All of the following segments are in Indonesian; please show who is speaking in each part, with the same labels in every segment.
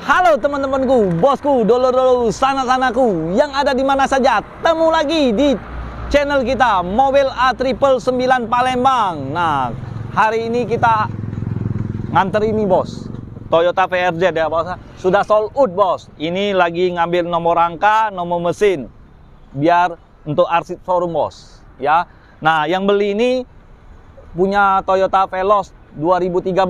Speaker 1: Halo teman-temanku, bosku, dolo-dolo, sanak-sanaku yang ada di mana saja. Temu lagi di channel kita Mobil A999 Palembang. Nah, hari ini kita nganter ini bos, Toyota VRZ ya bos. Sudah sold out bos. Ini lagi ngambil nomor rangka, nomor mesin, biar untuk arsip showroom bos. Ya. Nah, yang beli ini punya Toyota Veloz 2013,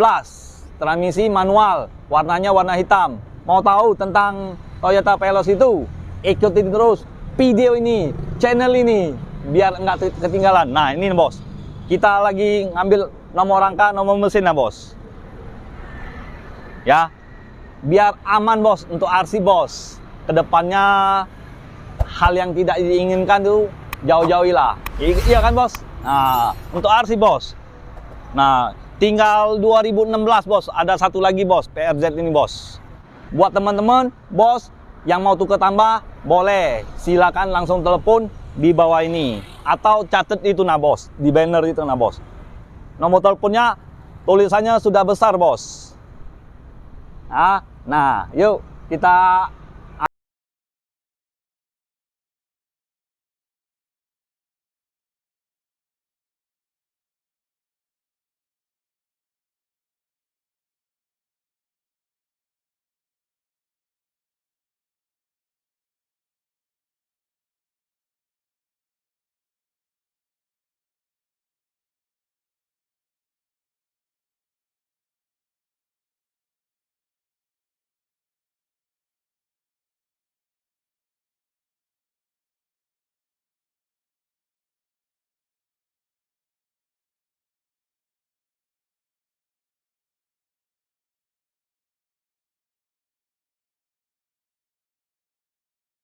Speaker 1: transmisi manual, warnanya warna hitam. Mau tahu tentang Toyota Veloz itu? Ikutin terus video ini, channel ini, biar nggak ketinggalan. Nah ini bos, kita lagi ngambil nomor rangka, nomor mesin ya bos. Ya, biar aman bos untuk RC bos. Kedepannya hal yang tidak diinginkan tuh jauh-jauhilah. Iya kan bos? Nah, untuk RC bos. Nah, tinggal 2016 bos, ada satu lagi bos, PRZ ini bos. Buat teman-teman bos yang mau tukar tambah, boleh, silakan langsung telepon di bawah ini, atau catat itu nah bos, di banner itu nah bos. Nomor teleponnya tulisannya sudah besar bos. Nah yuk kita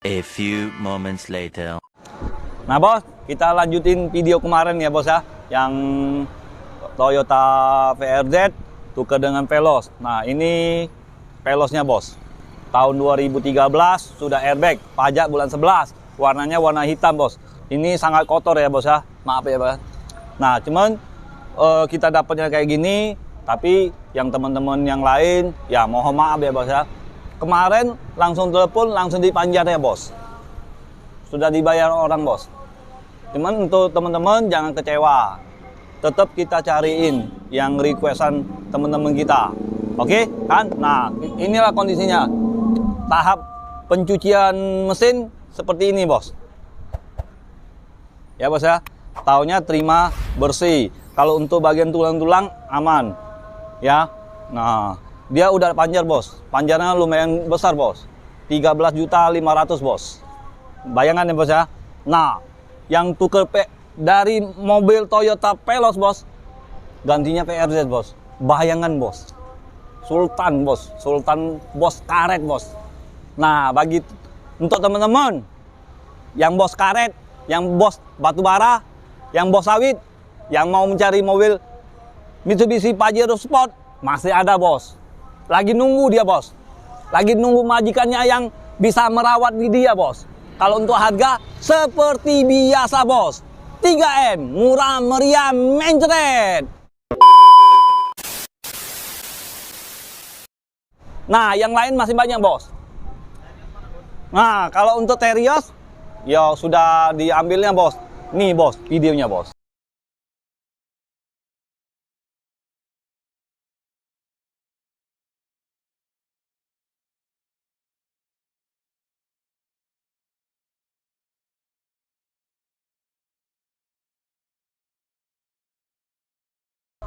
Speaker 2: A few moments later.
Speaker 1: Nah bos, kita lanjutin video kemarin ya bos ya, yang Toyota VRZ tukar dengan Veloz. Nah ini Veloznya bos, tahun 2013, sudah airbag, pajak bulan 11, warnanya warna hitam bos. Ini sangat kotor ya bos ya, maaf ya bos. Nah cuman kita dapatnya kayak gini, tapi yang teman-teman yang lain ya mohon maaf ya bos ya. Kemarin langsung telepon, langsung dipanjar ya bos. Sudah dibayar orang bos. Cuman untuk teman-teman jangan kecewa. Tetap kita cariin yang requestan teman-teman kita. Oke kan? Nah inilah kondisinya. Tahap pencucian mesin seperti ini bos. Ya bos ya. Taunya terima bersih. Kalau untuk bagian tulang-tulang aman. Ya. Nah dia udah panjar bos, panjarnya lumayan besar bos, 13.500.000 bos. Bayangan ya bos ya. Nah, yang tuker dari mobil Toyota Veloz bos, gantinya VRZ bos. Bayangan bos, Sultan bos, Sultan bos karet bos. Nah, bagi untuk teman-teman yang bos karet, yang bos batubara, yang bos sawit, yang mau mencari mobil Mitsubishi Pajero Sport, masih ada bos. Lagi nunggu dia bos, lagi nunggu majikannya yang bisa merawat di dia bos. Kalau untuk harga seperti biasa bos, 3M, murah meriah mencret. Nah yang lain masih banyak bos. Nah kalau untuk Terios ya sudah diambilnya bos. Nih bos videonya bos.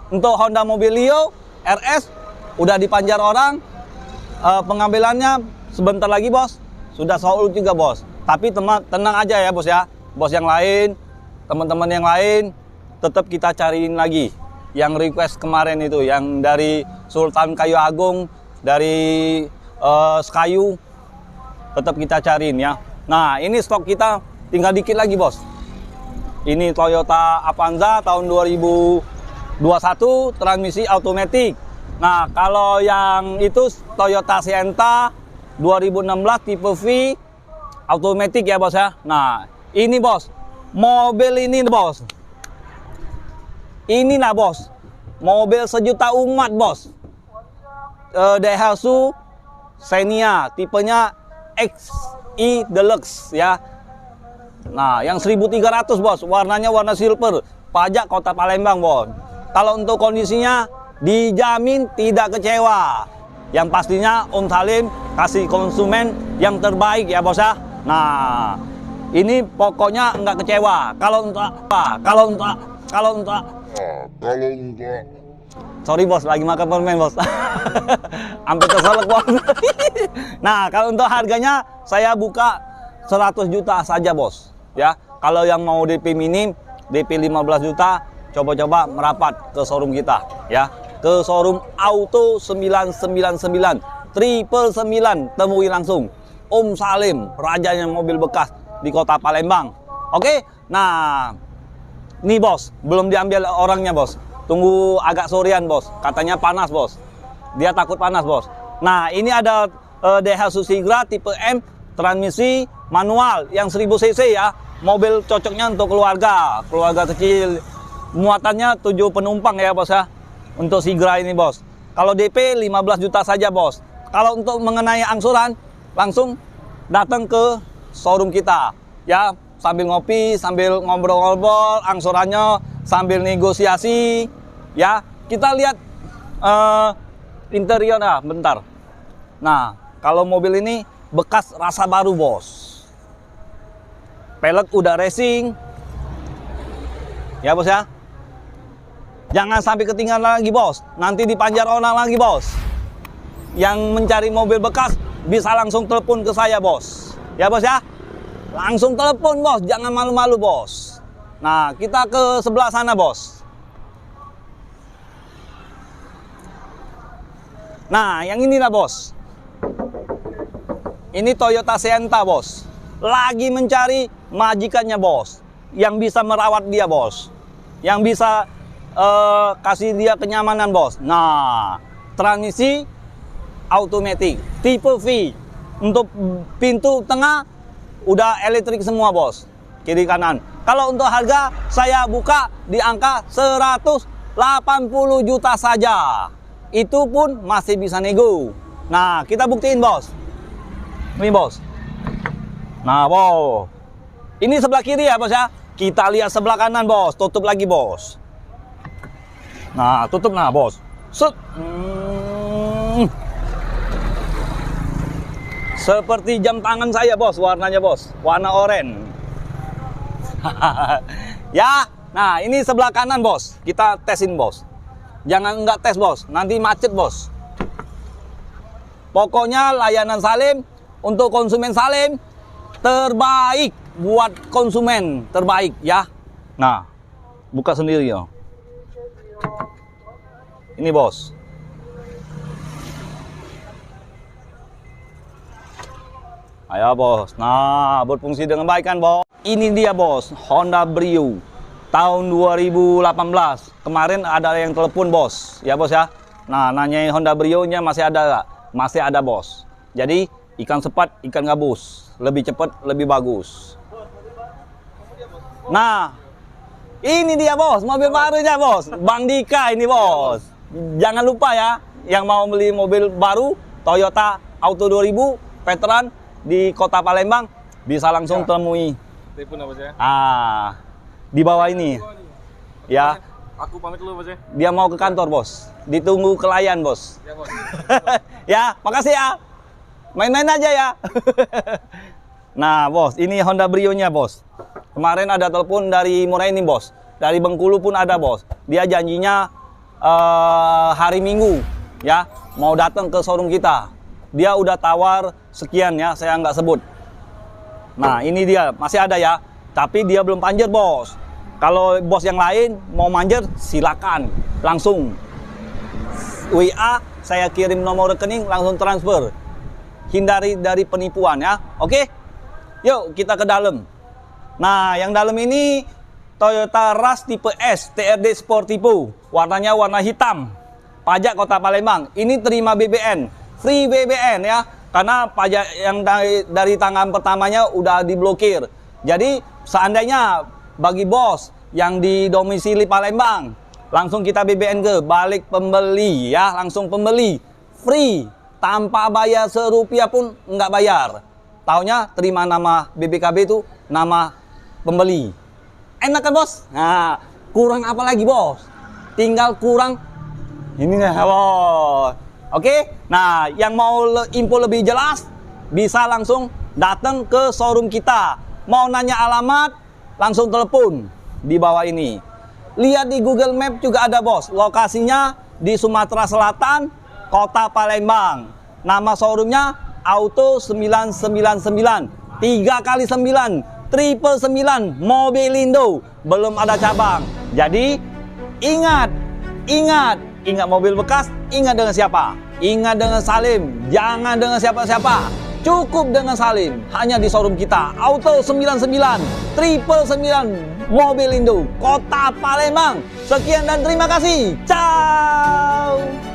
Speaker 1: Untuk Honda Mobilio RS udah dipanjar orang, pengambilannya sebentar lagi bos, sudah sold juga bos. Tapi tenang aja ya bos ya, bos yang lain, teman-teman yang lain, tetap kita cariin lagi. Yang request kemarin itu, yang dari Sultan Kayu Agung, dari Sekayu, tetap kita cariin ya. Nah ini stok kita tinggal dikit lagi bos. Ini Toyota Avanza tahun 2021, transmisi automatic. Nah kalau yang itu Toyota Sienta 2016 tipe V automatic ya bos ya. Nah ini bos, mobil ini bos, ini nah bos, mobil sejuta umat bos. Daihatsu Xenia, tipenya XI Deluxe ya. Nah, yang 1300 bos, warnanya warna silver, pajak Kota Palembang bos. Kalau untuk kondisinya dijamin tidak kecewa. Yang pastinya Om Salim kasih konsumen yang terbaik ya bos ya. Nah, ini pokoknya nggak kecewa. Kalau enggak. Sorry bos, lagi makan permen bos. Sampai keselak bos. Nah, kalau untuk harganya saya buka 100 juta saja bos. Ya, kalau yang mau DP minim, DP 15 juta, coba-coba merapat ke showroom kita ya. Ke showroom Auto 999 999, temui langsung Om Salim, rajanya mobil bekas di Kota Palembang. Oke, nah nih bos, belum diambil orangnya bos. Tunggu agak sorean bos, katanya panas bos. Dia takut panas bos. Nah ini ada Daihatsu Sigra tipe M, transmisi manual yang 1000 cc ya. Mobil cocoknya untuk keluarga kecil. Muatannya 7 penumpang ya bos ya. Untuk Sigra ini bos. Kalau DP 15 juta saja bos. Kalau untuk mengenai angsuran, langsung datang ke showroom kita ya. Sambil ngopi, sambil ngobrol-ngobrol, angsurannya sambil negosiasi ya. Kita lihat interior bentar. Nah, kalau mobil ini bekas rasa baru bos. Pelek udah racing ya bos ya. Jangan sampai ketinggalan lagi bos, nanti dipanjar orang lagi bos. Yang mencari mobil bekas bisa langsung telepon ke saya bos. Ya bos ya, langsung telepon bos, jangan malu-malu bos. Nah kita ke sebelah sana bos. Nah yang inilah bos. Ini Toyota Sienta bos. Lagi mencari majikannya bos, yang bisa merawat dia bos, yang bisa kasih dia kenyamanan bos. Nah, transmisi automatic tipe V. Untuk pintu tengah udah elektrik semua bos, kiri kanan. Kalau untuk harga saya buka di angka 180 juta saja. Itu pun masih bisa nego. Nah, kita buktiin bos. Ini bos. Nah, wow. Ini sebelah kiri ya bos ya. Kita lihat sebelah kanan bos, tutup lagi bos. Nah, tutup nah bos. Set. Seperti jam tangan saya bos, warnanya bos, warna oranye. Ya, nah ini sebelah kanan bos, kita tesin bos. Jangan nggak tes bos, nanti macet bos. Pokoknya layanan Salim untuk konsumen Salim terbaik buat konsumen terbaik ya. Nah, buka sendiri ya. Ini bos. Ayo bos. Nah, berfungsi dengan baik kan bos. Ini dia bos, Honda Brio tahun 2018. Kemarin ada yang telepon bos, ya bos ya. Nah, nanyain Honda Brio-nya masih ada nggak? Masih ada bos. Jadi ikan sepat, ikan gabus, lebih cepat, lebih bagus. Nah, ini dia bos, mobil barunya bos, Bang Dika ini bos. Jangan lupa ya, yang mau beli mobil baru Toyota Auto 2000 veteran di Kota Palembang bisa langsung temui.
Speaker 3: Telepon apa sih?
Speaker 1: Di bawah ini. Ya.
Speaker 3: Aku pamit dulu bos ya.
Speaker 1: Dia mau ke kantor bos. Ditunggu klien bos.
Speaker 3: Ya bos.
Speaker 1: Ya, makasih ya. Main-main aja ya. Nah bos, ini Honda Brio-nya bos. Kemarin ada telepon dari Muraini bos. Dari Bengkulu pun ada bos. Dia janjinya hari Minggu ya mau datang ke showroom kita. Dia udah tawar sekian ya, saya nggak sebut. Nah ini dia masih ada ya, tapi dia belum panjer bos. Kalau bos yang lain mau manjer silakan langsung WA, saya kirim nomor rekening langsung transfer. Hindari dari penipuan ya. Oke, yuk kita ke dalam. Nah yang dalam ini Toyota Rush tipe S TRD Sportivo, warnanya warna hitam, pajak Kota Palembang. Ini terima BBN, free BBN ya, karena pajak yang dari tanggal pertamanya udah diblokir. Jadi seandainya bagi bos yang di domisili Palembang, langsung kita BBN ke balik pembeli ya, langsung pembeli free tanpa bayar serupiah pun nggak bayar. Taunya terima nama BBKB itu nama pembeli. Enak kan bos? Nah, kurang apa lagi bos? Tinggal kurang ini nih bos. Oke? Nah, yang mau info lebih jelas bisa langsung datang ke showroom kita. Mau nanya alamat, langsung telepon di bawah ini. Lihat di Google Map juga ada bos. Lokasinya di Sumatera Selatan, Kota Palembang. Nama showroomnya Auto 999. 3 kali 9, triple 9, Mobilindo. Belum ada cabang. Jadi ingat mobil bekas, ingat dengan siapa? Ingat dengan Salim, jangan dengan siapa-siapa. Cukup dengan Salim, hanya di showroom kita. Auto 99, triple 9, Mobilindo, Kota Palembang. Sekian dan terima kasih. Ciao.